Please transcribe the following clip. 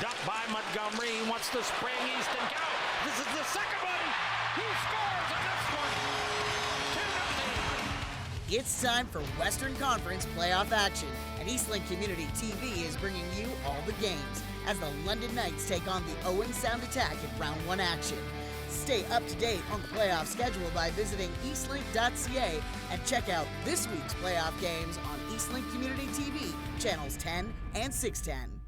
Dumped by Montgomery. He wants to spring. Easton go. This is the second one. He scores on this one. 2-0. It's time for Western Conference playoff action, and Eastlink Community TV is bringing you all the games as the London Knights take on the Owen Sound Attack in Round 1 action. Stay up to date on the playoff schedule by visiting eastlink.ca and check out this week's playoff games on Eastlink Community TV, channels 10 and 610.